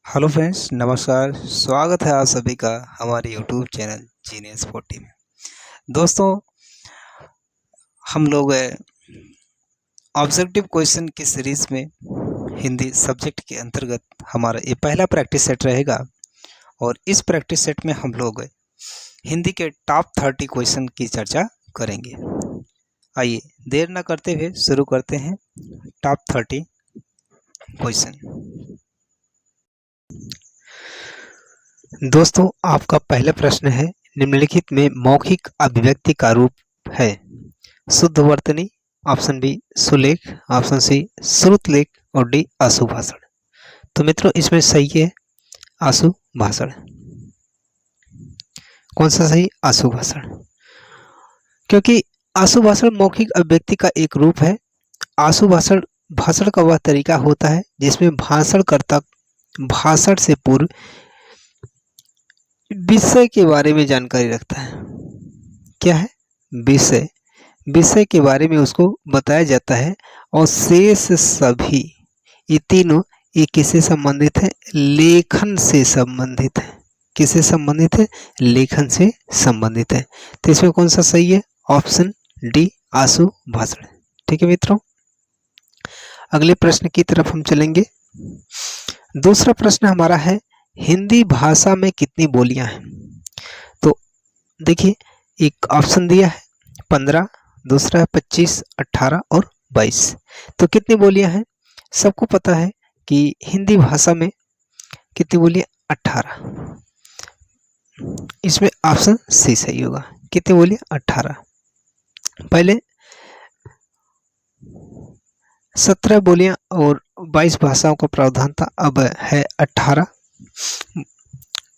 Hello friends, नमस्कार। स्वागत है आप सभी का हमारे यूट्यूब चैनल जीनियस 40 में। दोस्तों, हम लोग ऑब्जेक्टिव क्वेश्चन की सीरीज़ में हिंदी सब्जेक्ट के अंतर्गत हमारा ये पहला प्रैक्टिस सेट रहेगा और इस प्रैक्टिस सेट में हम लोग हिंदी के टॉप 30 क्वेश्चन की चर्चा करेंगे। आइए देर न करते हुए शुरू करते हैं टॉप 30 क्वेश्चन। दोस्तों, आपका पहला प्रश्न है, निम्नलिखित में मौखिक अभिव्यक्ति का रूप है शुद्ध वर्तनी, ऑप्शन बी सुलेख, ऑप्शन सी श्रुतलेख और डी आशु भाषण। तो मित्रों, इसमें सही है आशु भाषण। कौन सा सही? आशु भाषण, क्योंकि आशु भाषण मौखिक अभिव्यक्ति का एक रूप है। आशु भाषण भाषण का वह तरीका होता है जिसमें भाषणकर्ता भाषण से पूर्व विषय के बारे में जानकारी रखता है। क्या है? विषय के बारे में उसको बताया जाता है और शेष सभी ये तीनों ये किससे संबंधित है? लेखन से संबंधित है। किससे संबंधित है? लेखन से संबंधित है। तो इसमें कौन सा सही है? ऑप्शन डी आशु भाषण। ठीक है मित्रों, अगले प्रश्न की तरफ हम चलेंगे। दूसरा प्रश्न हमारा है, हिंदी भाषा में कितनी बोलियां हैं? तो देखिए, एक ऑप्शन दिया है 15, दूसरा है 25, 18 और 22। तो कितनी बोलियां हैं? सबको पता है कि हिंदी भाषा में कितनी बोलियां? 18। इसमें ऑप्शन सी सही होगा। कितनी बोलियां? 18। पहले 17 बोलियां और 22 भाषाओं का प्रावधान था, अब है 18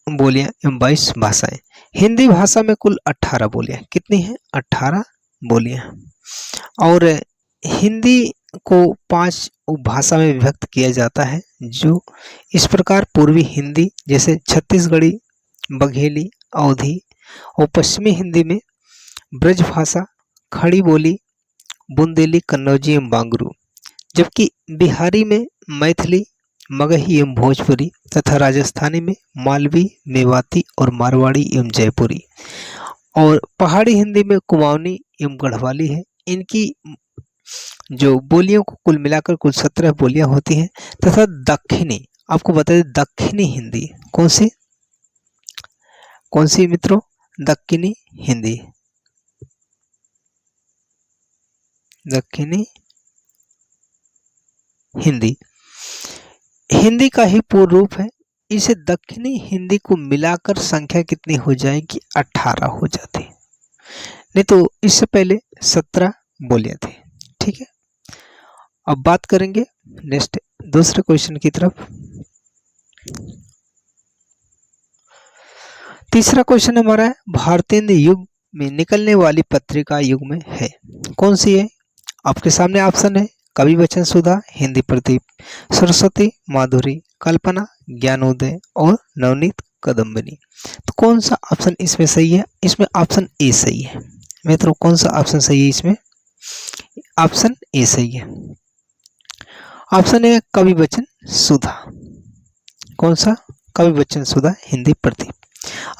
बोलियां एवं 22 भाषाएं। हिंदी भाषा में कुल 18 बोलियां। कितनी हैं? 18 बोलियां। और हिंदी को 5 उपभाषा में विभक्त किया जाता है, जो इस प्रकार पूर्वी हिंदी जैसे छत्तीसगढ़ी, बघेली, अवधी, और पश्चिमी हिंदी में ब्रजभाषा, खड़ी बोली, बुंदेली, कन्नौजी एवं बांगरू, जबकि बिहारी में मैथिली, मगही एवं भोजपुरी तथा राजस्थानी में मालवी, मेवाती और मारवाड़ी एवं जयपुरी, और पहाड़ी हिंदी में कुमाऊनी एवं गढ़वाली है। इनकी जो बोलियों को कुल मिलाकर कुल 17 बोलियां होती हैं। तथा दक्षिणी, आपको बता दें, दक्षिणी हिंदी कौन सी मित्रों? दक्षिणी हिंदी, दक्षिणी हिंदी हिंदी का ही पूर्ण रूप है। इसे दक्षिणी हिंदी को मिलाकर संख्या कितनी हो जाएगी? 18 हो जाती। नहीं तो इससे पहले 17 बोलियां थी। ठीक है, अब बात करेंगे नेक्स्ट दूसरे क्वेश्चन की तरफ। तीसरा क्वेश्चन हमारा है, भारतेंदु युग में निकलने वाली पत्रिका युग में है। कौन सी है? आपके सामने ऑप्शन है, कवि वचन सुधा, हिंदी प्रदीप, सरस्वती, माधुरी, कल्पना, ज्ञानोदय और नवनीत कदम्बिनी। तो कौन सा ऑप्शन इसमें सही है? इसमें ऑप्शन ए सही है। मित्रों, कौन सा ऑप्शन सही है इसमें? ऑप्शन ए सही है। ऑप्शन ए कवि वचन सुधा। कौन सा? कवि वचन सुधा, हिंदी प्रदीप।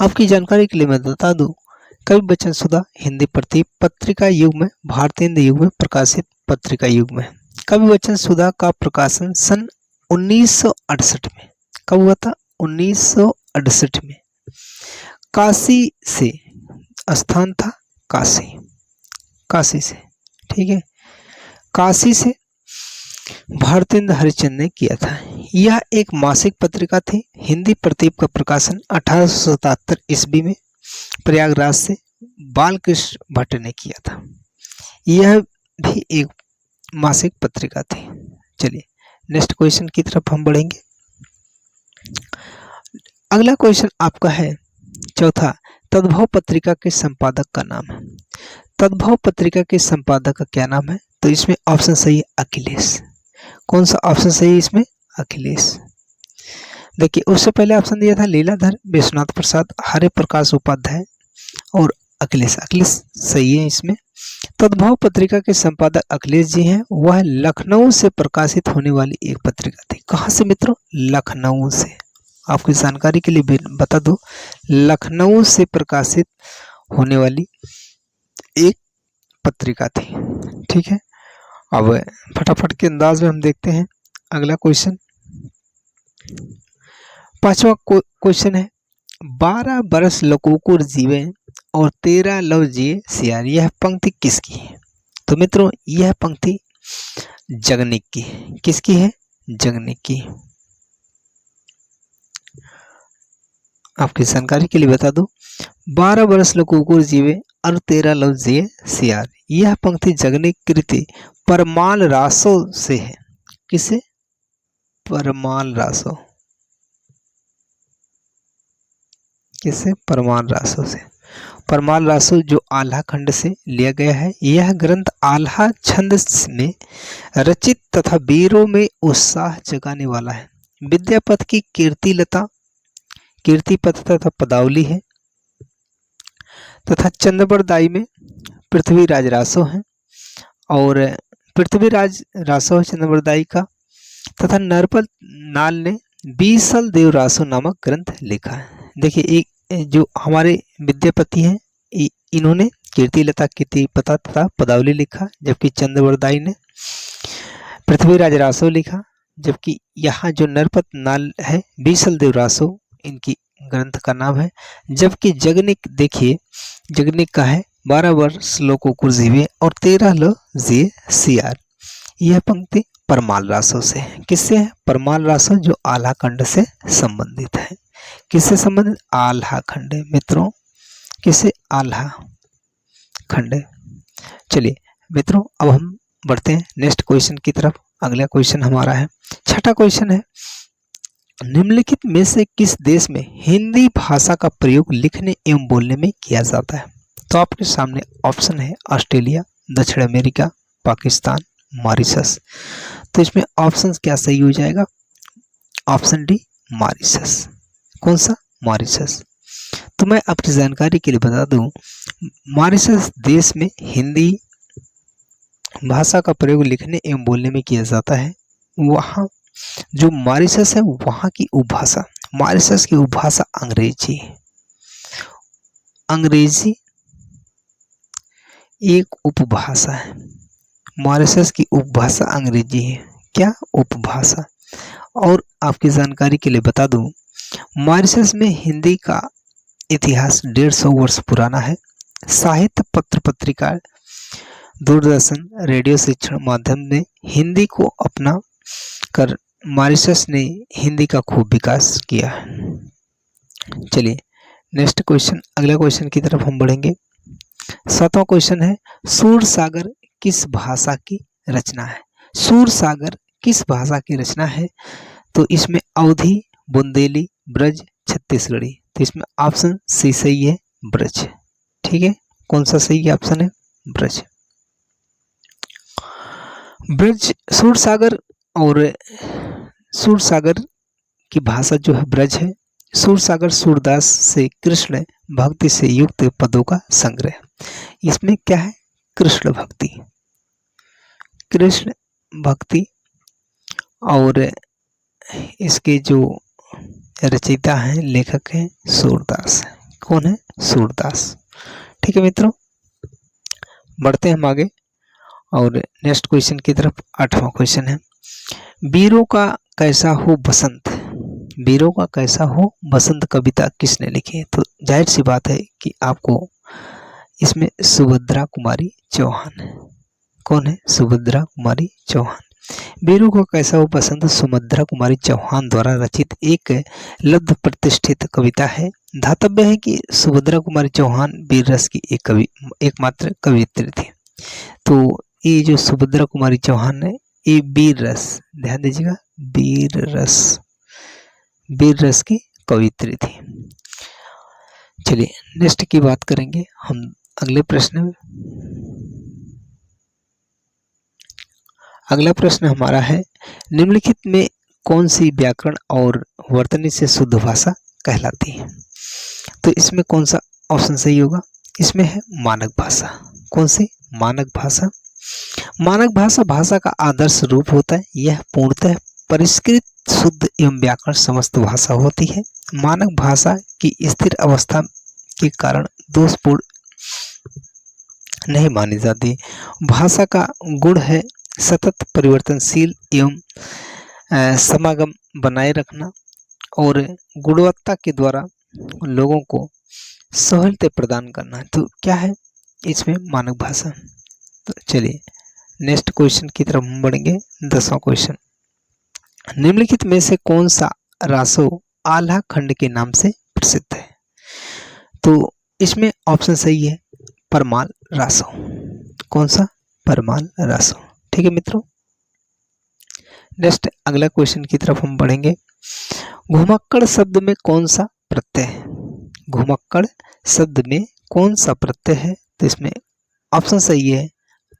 आपकी जानकारी के लिए मैं बता दूं, कवि वचन सुधा, हिंदी प्रदीप पत्रिका युग में, भारतेंदु युग में प्रकाशित पत्रिका युग में। कवि वचन सुधा का प्रकाशन सन 1968 में। कब हुआ था? 1968 में। काशी से, स्थान था काशी से। ठीक है, काशी से भारतेंदु हरिश्चंद्र ने किया था। यह एक मासिक पत्रिका थी। हिंदी प्रदीप का प्रकाशन 1877 ईस्वी में प्रयागराज से बालकृष्ण भट्ट ने किया था। यह भी एक मासिक पत्रिका थी। चलिए नेक्स्ट क्वेश्चन की तरफ हम बढ़ेंगे। अगला क्वेश्चन आपका है चौथा, तद्भव पत्रिका के संपादक का नाम है। तद्भव पत्रिका के संपादक का क्या नाम है? तो इसमें ऑप्शन सही है अखिलेश। कौन सा ऑप्शन सही है इसमें? अखिलेश। देखिए, उससे पहले ऑप्शन दिया था लीलाधर, विश्वनाथ प्रसाद, हरे प्रकाश उपाध्याय और अखिलेश, अखिलेश सही है इसमें। तद्भव पत्रिका के संपादक अखिलेश जी हैं। वह लखनऊ से प्रकाशित होने वाली एक पत्रिका थी। कहाँ से मित्रों? लखनऊ से। आपकी जानकारी के लिए बता दो, लखनऊ से प्रकाशित होने वाली एक पत्रिका थी। ठीक है, अब फटाफट के अंदाज में हम देखते हैं अगला क्वेश्चन। 5वां क्वेश्चन है, 12 बरस लकुकुर जीवे और 13 लव जिए सियार। यह पंक्ति किसकी है? तो मित्रों यह पंक्ति जगनिक की है। किसकी है? जगनिक की। आपकी जानकारी के लिए बता दो, 12 बरस लकुकुर जीवे और 13 लव जिए सियार। यह पंक्ति जगनिक कृति परमाल रासो से है। किसे? परमाल रासो। किसे? परमाल रासो से। परमाल रासो जो आल्हा खंड से लिया गया है। यह ग्रंथ आल्हा छंद में रचित तथा वीरों में उत्साह जगाने वाला है। विद्यापति की कीर्तिलता, कीर्तिपथ तथा पदावली है तथा चंद्रबरदाई में पृथ्वीराज रासो है और पृथ्वीराज रासो है चंद्रबरदाई का, तथा नरपत नाल ने बीसल देव रासो नामक ग्रंथ लिखा है। देखिए एक जो हमारे विद्यापति हैं, इन्होंने कीर्तिलता, कीर्तिपथा तथा पदावली लिखा, जबकि चंद्रबरदाई ने पृथ्वीराज रासो लिखा, जबकि यहाँ जो नरपत नाल है बीसल देव रासो इनकी ग्रंथ का नाम है। जबकि जगनिक, देखिए जगनिक का है 12 वर्ष लकुकुर जीवे और 13 लव जिए सियार। यह पंक्ति परमाल रासो से है। किससे है? परमाल रासो जो आल्हा खंड से संबंधित है। किससे संबंधित? आल्हा खंड मित्रों। किसे? आल्हा खंड। चलिए मित्रों, अब हम बढ़ते हैं नेक्स्ट क्वेश्चन की तरफ। अगला क्वेश्चन हमारा है, 6ठा क्वेश्चन है, निम्नलिखित में से किस देश में हिंदी भाषा का प्रयोग लिखने एवं बोलने में किया जाता है? तो आपके सामने ऑप्शन है ऑस्ट्रेलिया, दक्षिण अमेरिका, पाकिस्तान, मॉरिशस। तो इसमें ऑप्शन क्या सही हो जाएगा? Option D Mauritius. कौन सा? मॉरिशस। तो मैं आपकी जानकारी के लिए बता दूं, मॉरिशस देश में हिंदी भाषा का प्रयोग लिखने एवं बोलने में किया जाता है। वहाँ जो मॉरिशस है वहाँ की उपभाषा, मॉरिशस की उपभाषा अंग्रेजी है। अंग्रेजी एक उपभाषा है। मॉरिशस की उपभाषा अंग्रेजी है। क्या? उपभाषा। और आपकी जानकारी के लिए बता दूं, मॉरिशस में हिंदी का इतिहास 150 वर्ष पुराना है। साहित्य, पत्र पत्रिका, दूरदर्शन, रेडियो, शिक्षण माध्यम ने हिंदी को अपना कर मॉरिशस ने हिंदी का खूब विकास किया है। चलिए नेक्स्ट क्वेश्चन, अगला क्वेश्चन की तरफ हम बढ़ेंगे। 7वां क्वेश्चन है, सूरसागर किस भाषा की रचना है? सूरसागर किस भाषा की रचना है? तो इसमें अवधी, बुंदेली, ब्रज, छत्तीसगढ़ी। तो इसमें ऑप्शन सी सही है, ब्रज। ठीक है, कौन सा सही ऑप्शन है? ब्रज। ब्रज, सूरसागर और सूरसागर की भाषा जो है ब्रज है। सूरसागर सूरदास से कृष्ण भक्ति से युक्त पदों का संग्रह। इसमें क्या है? कृष्ण भक्ति, कृष्ण भक्ति। और इसके जो रचयिता हैं, लेखक हैं, सूरदास। कौन है? सूरदास। ठीक है मित्रों, बढ़ते हैं हम आगे और नेक्स्ट क्वेश्चन की तरफ। 8वां क्वेश्चन है, वीरों का कैसा हो बसंत। वीरों का कैसा हो बसंत कविता किसने लिखी है? तो जाहिर सी बात है कि आपको इसमें सुभद्रा कुमारी चौहान है। कौन है? सुभद्रा कुमारी चौहान। वीरों का कैसा हो बसंत सुभद्रा कुमारी चौहान द्वारा रचित एक लब्ध प्रतिष्ठित कविता है। धातव्य है कि सुभद्रा कुमारी चौहान वीर रस की एकमात्र कवियत्री थी। तो ये जो सुभद्रा कुमारी चौहान है, ये वीर रस, ध्यान दीजिएगा, वीर रस की कवित्री थी। चलिए नेक्स्ट की बात करेंगे हम अगले प्रश्न में। अगला प्रश्न हमारा है, निम्नलिखित में कौन सी व्याकरण और वर्तनी से शुद्ध भाषा कहलाती है? तो इसमें कौन सा ऑप्शन सही होगा? इसमें है मानक भाषा। कौन सी? मानक भाषा। मानक भाषा भाषा का आदर्श रूप होता है। यह पूर्णतः परिष्कृत, शुद्ध एवं व्याकरण समस्त भाषा होती है। मानक भाषा की स्थिर अवस्था के कारण दोषपूर्ण नहीं मानी जाती। भाषा का गुण है सतत परिवर्तनशील एवं समागम बनाए रखना और गुणवत्ता के द्वारा लोगों को सहूलियतें प्रदान करना। तो क्या है इसमें? मानक भाषा। तो चलिए नेक्स्ट क्वेश्चन की तरफ हम बढ़ेंगे। 10वां क्वेश्चन, निम्नलिखित में से कौन सा रासो आल्हा खंड के नाम से प्रसिद्ध है? तो इसमें ऑप्शन सही है परमाल रासो। कौन सा? परमाल रासो। ठीक है मित्रों, नेक्स्ट अगला क्वेश्चन की तरफ हम बढ़ेंगे। घुमक्कड़ शब्द में कौन सा प्रत्यय है? घुमक्कड़ शब्द में कौन सा प्रत्यय है? तो इसमें ऑप्शन सही है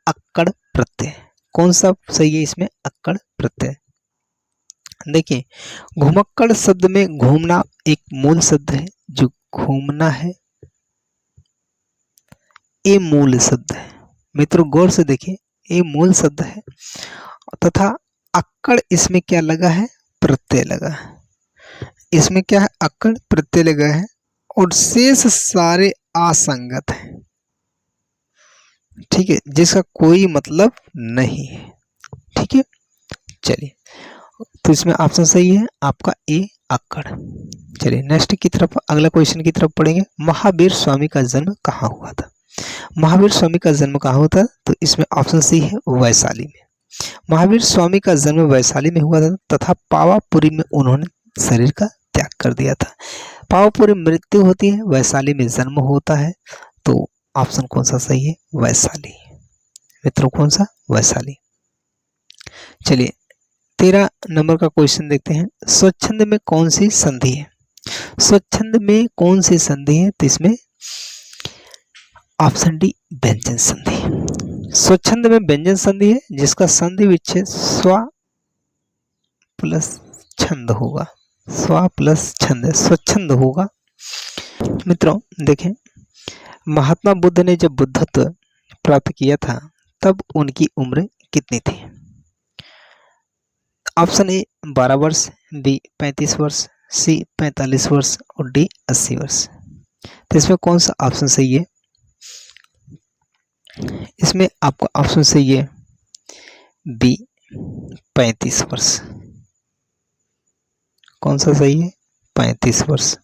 अक्कड़ प्रत्यय। कौन सा सही है इसमें? अक्कड़ प्रत्यय। देखिए, घुमक्कड़ शब्द में घूमना एक मूल शब्द है। जो घूमना है ये मूल शब्द है। मित्रों गौर से देखिए, ये मूल शब्द है तथा अक्कड़ इसमें क्या लगा है? प्रत्यय लगा है। इसमें क्या है? अक्कड़ प्रत्यय लगा है और शेष सारे असंगत है। ठीक है, जिसका कोई मतलब नहीं है। ठीक है, चलिए तो इसमें ऑप्शन सही है आपका ए अक्कड़। चलिए नेक्स्ट की तरफ, अगला क्वेश्चन की तरफ पढ़ेंगे। महावीर स्वामी का जन्म कहाँ हुआ था? महावीर स्वामी का जन्म कहाँ हुआ था? तो इसमें ऑप्शन सी है वैशाली में। महावीर स्वामी का जन्म वैशाली में हुआ था तथा पावापुरी में उन्होंने शरीर का त्याग कर दिया था। पावापुरी मृत्यु होती है, वैशाली में जन्म होता है। तो ऑप्शन कौन सा सही है? वैशाली। मित्रों कौन सा? वैशाली। चलिए 13 नंबर का क्वेश्चन देखते हैं। स्वच्छंद में कौन सी संधि है? स्वच्छंद में कौन सी संधि है? तो इसमें ऑप्शन डी व्यंजन संधि। स्वच्छंद में व्यंजन संधि है जिसका संधि विच्छेद स्व प्लस छंद होगा। स्व प्लस छंद, स्वच्छंद होगा। मित्रों देखें, महात्मा बुद्ध ने जब बुद्धत्व प्राप्त किया था तब उनकी उम्र कितनी थी? ऑप्शन ए 12 वर्ष, बी 35 वर्ष, सी 45 वर्ष और डी 80 वर्ष। तो इसमें कौन सा ऑप्शन सही है? इसमें आपका ऑप्शन सही है बी 35 वर्ष। कौन सा सही है? 35 वर्ष।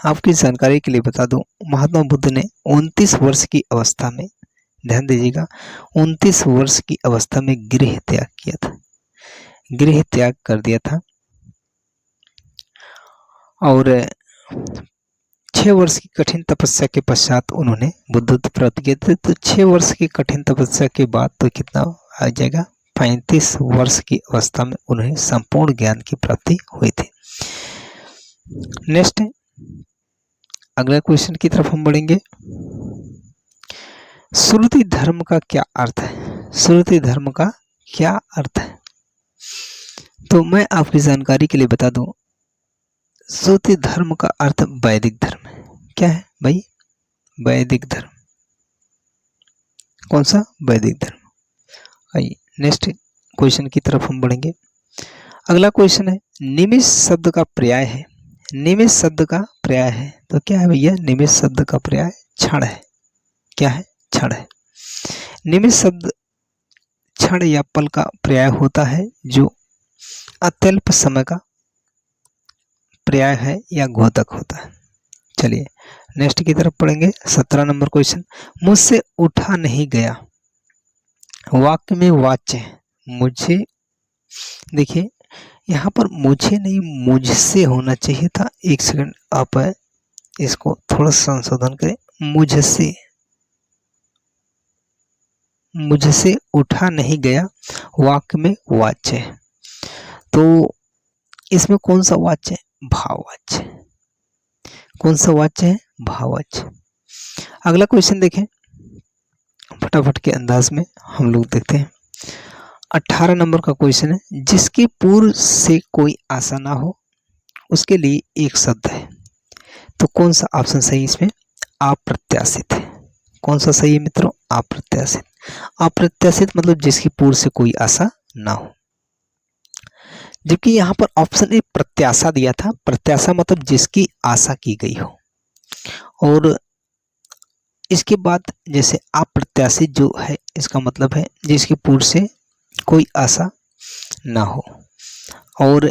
आपकी जानकारी के लिए बता दूं, महात्मा बुद्ध ने 29 वर्ष की अवस्था में, ध्यान दीजिएगा, 29 वर्ष की अवस्था में गृह त्याग किया था। गृह त्याग कर दिया था और 6 वर्ष की कठिन तपस्या के पश्चात उन्होंने बुद्धत्व प्राप्त किया था। तो 6 वर्ष की कठिन तपस्या के बाद तो कितना आ जाएगा? 35 वर्ष की अवस्था में उन्हें संपूर्ण ज्ञान की प्राप्ति हुई थी। नेक्स्ट अगला क्वेश्चन की तरफ हम बढ़ेंगे। श्रुति धर्म का क्या अर्थ है? श्रुति धर्म का क्या अर्थ है? तो मैं आपकी जानकारी के लिए बता दूं, श्रुति धर्म का अर्थ वैदिक धर्म है। क्या है भाई? वैदिक धर्म। कौन सा? वैदिक धर्म। आइए नेक्स्ट क्वेश्चन की तरफ हम बढ़ेंगे। अगला क्वेश्चन है, निमिष शब्द का पर्याय है। निमिष शब्द का पर्याय है तो क्या है भैया? निमिष शब्द का पर्याय क्षण है। क्या है? क्षण है। निमिष शब्द क्षण या पल का पर्याय होता है जो अत्यल्प समय का पर्याय है या घोतक होता है। चलिए नेक्स्ट की तरफ पढ़ेंगे। 17 नंबर क्वेश्चन, मुझसे उठा नहीं गया। वाक्य में वाच्य है मुझे। देखिए यहाँ पर मुझे नहीं मुझसे होना चाहिए था। एक सेकंड आप इसको थोड़ा संशोधन करें। मुझसे, मुझसे उठा नहीं गया वाक्य में वाच्य है। तो इसमें कौन सा वाच्य है? भाववाच्य। कौन सा वाच्य है? भाववाच्य। अगला क्वेश्चन देखें फटाफट के अंदाज में हम लोग देखते हैं। 18 नंबर का क्वेश्चन है, जिसके पूर्व से कोई आशा ना हो उसके लिए एक शब्द है। तो कौन सा ऑप्शन सही इसमें? अप्रत्याशित है। कौन सा सही है मित्रों? अप्रत्याशित। अप्रत्याशित मतलब जिसकी पूर्व से कोई आशा ना हो। जबकि यहाँ पर ऑप्शन ए प्रत्याशा दिया था। प्रत्याशा मतलब जिसकी आशा की गई हो, और इसके बाद जैसे अप्रत्याशित जो है इसका मतलब है जिसकी पूर्व से कोई आशा ना हो, और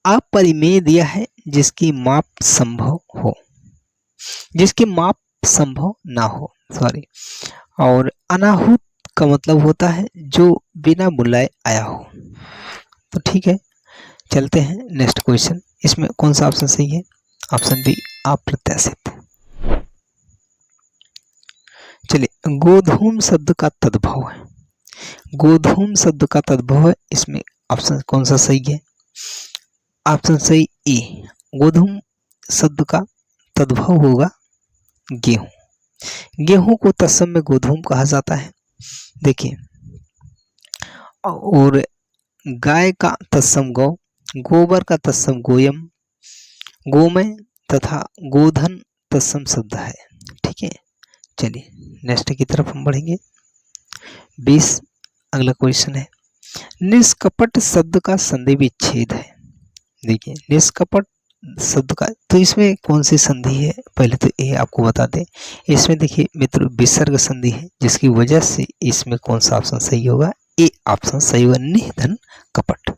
अपरिमेय दिया है जिसकी माप संभव हो, जिसकी माप संभव ना हो, सॉरी। और अनाहुत का मतलब होता है जो बिना बुलाए आया हो। तो ठीक है, चलते हैं नेक्स्ट क्वेश्चन। इसमें कौन सा ऑप्शन सही है? ऑप्शन बी अप्रत्याशित। चलिए, गोधूम शब्द का तद्भव है। गोधूम शब्द का तद्भव है, इसमें ऑप्शन कौन सा सही है? ऑप्शन सही ए, गोधूम शब्द का तद्भव होगा गेहूं। गेहूं को तत्सम में गोधूम कहा जाता है। देखिए, और गाय का तत्सम गौ, गोबर का तत्सम गोयम, गोमय तथा गोधन तत्सम शब्द है। ठीक है, चलिए नेक्स्ट की तरफ हम बढ़ेंगे। 20 अगला क्वेश्चन है, निष्कपट शब्द का संधि विच्छेद है। देखिए, निष्कपट शब्द का, तो इसमें कौन सी संधि है पहले तो ये आपको बता दें। इसमें देखिए मित्र विसर्ग संधि है, जिसकी वजह से इसमें कौन सा ऑप्शन सही होगा? ए ऑप्शन सही होगा, निधन कपट।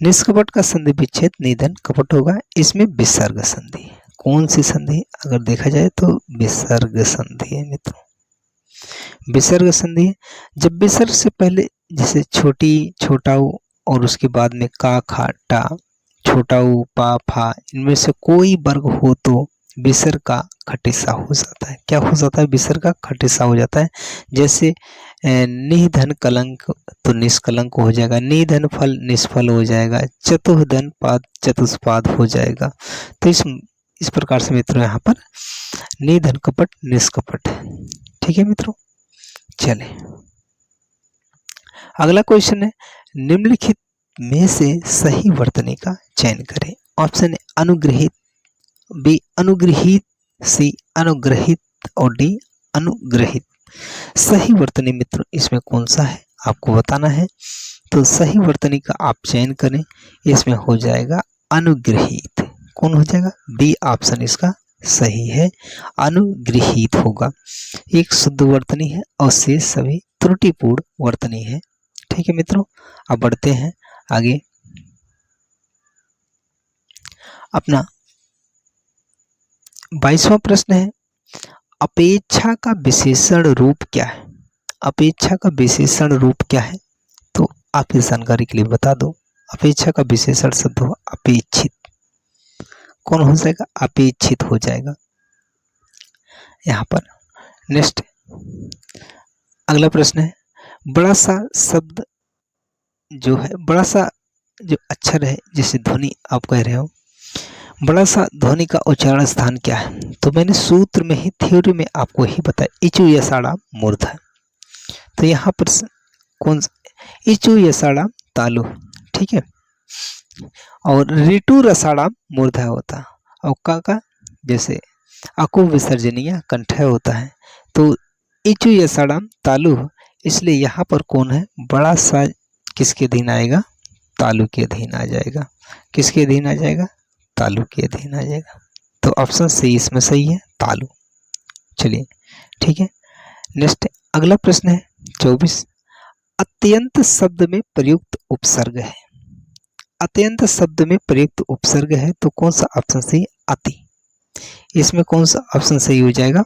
निष्कपट का संधि विच्छेद निधन कपट होगा। इसमें विसर्ग संधि, कौन सी संधि अगर देखा जाए तो विसर्ग संधि है मित्रों। विसर्ग संधि है जब विसर्ग से पहले जैसे छोटी, छोटा उ और उसके बाद में का, खा, टा, छोटा उ, पा, फा, इनमें से कोई वर्ग हो तो विसर्ग का खटिसा हो जाता है। क्या हो जाता है? विसर्ग का खटिसा हो जाता है। जैसे निधन कलंक तो निष्कलंक हो जाएगा, निधन फल निष्फल हो जाएगा, चतुर्धन पाद चतुष्पाद हो जाएगा। तो इस प्रकार से मित्रों यहाँ पर निधन कपट निष्कपट है। ठीक है मित्रों, चले अगला क्वेश्चन है, निम्नलिखित में से सही वर्तनी का चयन करें। ऑप्शन ए अनुग्रहित, बी अनुग्रहित, सी अनुग्रहित और डी अनुग्रहित। सही वर्तनी मित्रों इसमें कौन सा है आपको बताना है। तो सही वर्तनी का आप चयन करें, इसमें हो जाएगा अनुग्रहित। कौन हो जाएगा? बी ऑप्शन इसका सही है, अनुग्रहित होगा। एक शुद्ध वर्तनी है और शेष सभी त्रुटिपूर्ण वर्तनी है। ठीक है मित्रों, अब बढ़ते हैं आगे। अपना 22वां प्रश्न है, अपेक्षा का विशेषण रूप क्या है? अपेक्षा का विशेषण रूप क्या है? तो आप इस जानकारी के लिए बता दो। अपेक्षा का विशेषण शब्द हो अपेक्षित। कौन हो जाएगा? अपेक्षित हो जाएगा यहाँ पर। नेक्स्ट अगला प्रश्न है, बड़ा सा शब्द जो है, बड़ा सा जो अक्षर है, जैसे ध्वनि आप कह रहे हो, बड़ा सा ध्वनि का उच्चारण स्थान क्या है? तो मैंने सूत्र में ही, थ्योरी में आपको ही बताया, इचु यसाड़ा मूर्ध है। तो यहाँ पर कौन सा? इचु यसाड़ा तालु। ठीक है, और ऋतु रसाड़ा मूर्धा होता है, और का जैसे अकु विसर्जनीय कंठ होता है। तो इचु यसाड़ा तालु, इसलिए यहाँ पर कौन है? बड़ा सा किसके अधीन आएगा? तालु के अधीन आ जाएगा। किसके अधीन आ जाएगा? तालु के अधीन आ जाएगा। तो ऑप्शन सी इसमें सही है, तालु। चलिए ठीक है, नेक्स्ट अगला प्रश्न है 24, अत्यंत शब्द में प्रयुक्त उपसर्ग है। अत्यंत शब्द में प्रयुक्त उपसर्ग है, तो कौन सा ऑप्शन सही? अति। इसमें कौन सा ऑप्शन सही हो जाएगा?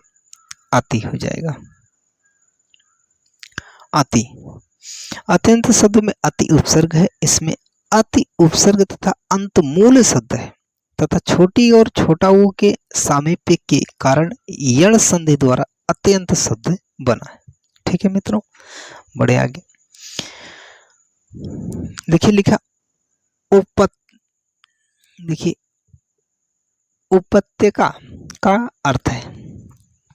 अति हो जाएगा, अति। अत्यंत शब्द में अति उपसर्ग है। इसमें अति उपसर्ग तथा अंत मूल शब्द है, तथा छोटी और छोटा ऊ के सामीप्य के कारण यण संधि द्वारा अत्यंत शब्द बना है। ठीक है मित्रों, बड़े आगे देखिए लिखा देखिए उपत्यका का अर्थ है।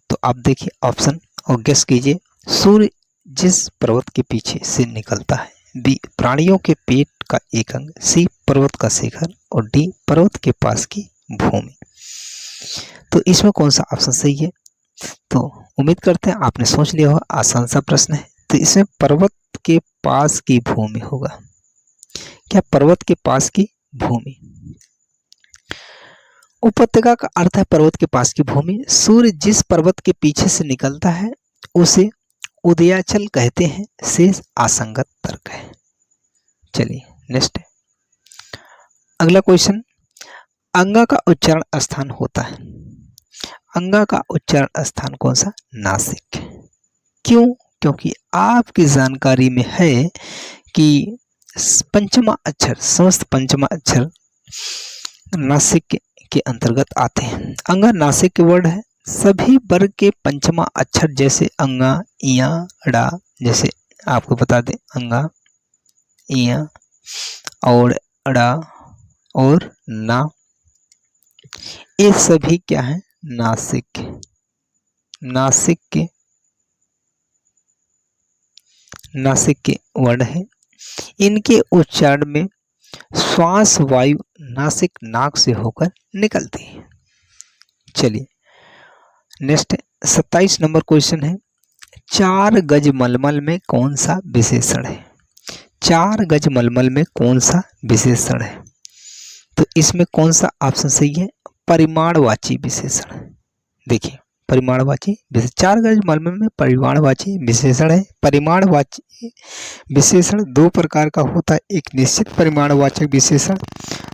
तो आप देखिए ऑप्शन और गेस कीजिए। सूर्य जिस पर्वत के पीछे से निकलता है, बी प्राणियों के पेट का एक अंग, सी पर्वत का शिखर और डी पर्वत के पास की भूमि। तो इसमें कौन सा ऑप्शन सही है? तो उम्मीद करते हैं आपने सोच लिया होगा, आसान सा प्रश्न है। तो इसमें पर्वत के पास की भूमि होगा। क्या पर्वत के पास की भूमि? उपत्यका का अर्थ है पर्वत के पास की भूमि। सूर्य जिस पर्वत के पीछे से निकलता है उसे उदयाचल कहते हैं। शेष असंगत तर्क है। चलिए नेक्स्ट अगला क्वेश्चन, अंगा का उच्चारण स्थान होता है। अंगा का उच्चारण स्थान कौन सा? नासिक। क्यों? क्योंकि आपकी जानकारी में है कि पंचमा अक्षर, समस्त पंचमा अक्षर नासिक के अंतर्गत आते हैं। अंगा नासिक के वर्ड है। सभी वर्ग के पंचमा अक्षर जैसे अंगा, इया, अड़ा, जैसे आपको बता दें अंगा, इया और अड़ा और ना, ये सभी क्या है? नासिक। नासिक के वर्ड है। इनके उच्चारण में श्वास वायु नासिक नाक से होकर निकलती है। चलिए नेक्स्ट 27 नंबर क्वेश्चन है, 4 गज मलमल में कौन सा विशेषण है? 4 गज मलमल में कौन सा विशेषण है? तो इसमें कौन सा ऑप्शन सही है? परिमाणवाची विशेषण। देखिए परिमाणवाची 4 गज मलमल में परिमाणवाची विशेषण है। परिमाणवाची विशेषण दो प्रकार का होता है, एक निश्चित परिमाणवाचक विशेषण,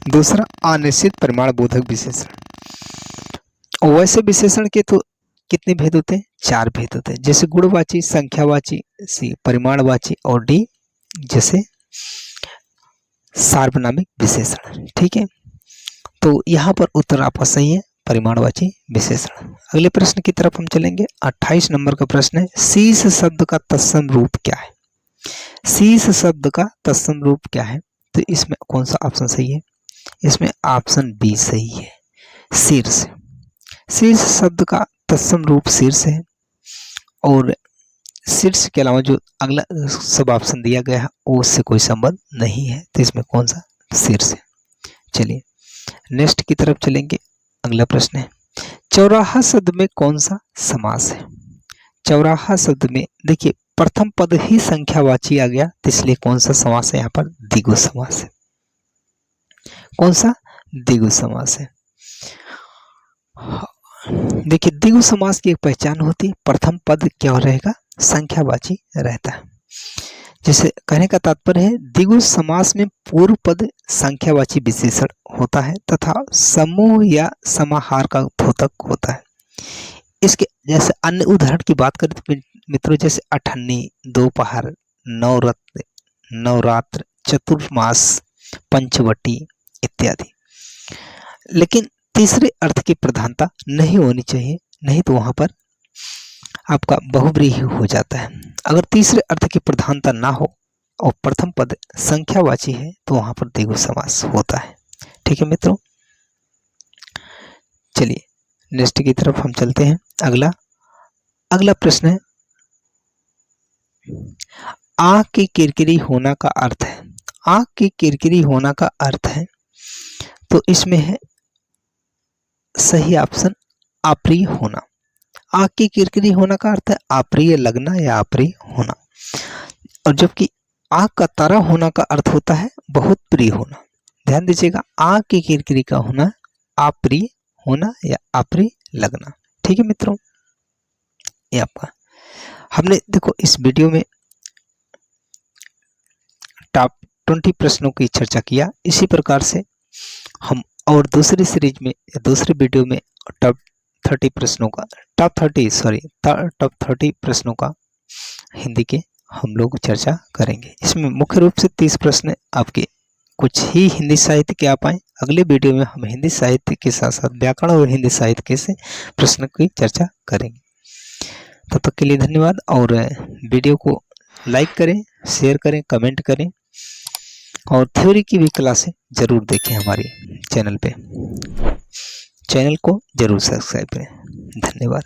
दूसरा अनिश्चित परिमाण बोधक विशेषण। वैसे विशेषण के तो कितने भेद होते हैं? 4 भेद होते हैं, जैसे गुणवाची, संख्यावाची, सी परिमाणवाची और डी जैसे सार्वनामिक विशेषण। ठीक है, तो यहाँ पर उत्तर आपका सही है, परिमाणवाची विशेषण। अगले प्रश्न की तरफ हम चलेंगे। 28 नंबर का प्रश्न है, शीश शब्द का तत्सम रूप क्या है? शीश शब्द का तत्सम रूप क्या है? तो इसमें कौन सा ऑप्शन सही है? इसमें ऑप्शन बी सही है, शीर्ष। शीर्ष शब्द का तत्सम रूप शीर्ष है और शीर्ष के अलावा जो अगला सब ऑप्शन दिया गया है वो उससे कोई संबंध नहीं है, तो इसमें कौन सा? शीर्ष है। चलिए नेक्स्ट की तरफ चलेंगे। अगला प्रश्न है, चौराहा शब्द में कौन सा समास है? चौराहा शब्द में देखिए प्रथम पद ही संख्यावाची आ गया, तो इसलिए कौन सा समास है? यहाँ पर द्विगु समास है। कौन सा? द्विगु समास है। देखिए द्विगु समास की एक पहचान होती है, प्रथम पद क्या रहेगा? संख्यावाची रहता है। जैसे कहने का तात्पर्य है द्विगु समास में पूर्व पद संख्यावाची विशेषण होता है तथा समूह या समाहार का द्योतक होता है। इसके जैसे अन्य उदाहरण की बात करें तो मित्रों जैसे अठन्नी, दोपहर, नवरात्र, चतुर्मास, पंचवटी इत्यादि। लेकिन तीसरे अर्थ की प्रधानता नहीं होनी चाहिए, नहीं तो वहां पर आपका बहुव्रीहि हो जाता है। अगर तीसरे अर्थ की प्रधानता ना हो और प्रथम पद संख्यावाची है तो वहां पर द्विगु समास होता है। ठीक है मित्रों, चलिए नेक्स्ट की तरफ हम चलते हैं। अगला प्रश्न है, आंख की किरकिरी होना का अर्थ है। आंख की किरकिरी होना का अर्थ है, तो इसमें है सही ऑप्शन अप्रिय होना। आंख की किरकिरी होना का अर्थ है अप्रिय लगना या अप्रिय होना, और जबकि आंख का तारा होना का अर्थ होता है बहुत प्रिय होना। ध्यान दीजिएगा, आंख की किरकिरी का होना अप्रिय होना या अप्रिय लगना। ठीक है मित्रों, ये आपका हमने देखो इस वीडियो में टॉप 20 प्रश्नों की चर्चा किया। इसी प्रकार से हम और दूसरी सीरीज में या दूसरे वीडियो में टॉप 30 प्रश्नों का हिंदी के हम लोग चर्चा करेंगे। इसमें मुख्य रूप से 30 प्रश्न आपके कुछ ही हिंदी साहित्य के आ पाए। अगले वीडियो में हम हिंदी साहित्य के साथ साथ व्याकरण और हिंदी साहित्य के से प्रश्न की चर्चा करेंगे। तब तक के लिए धन्यवाद, और वीडियो को लाइक करें, शेयर करें, कमेंट करें, और थ्योरी की भी क्लासें जरूर देखें हमारी चैनल पे। चैनल को जरूर सब्सक्राइब करें। धन्यवाद।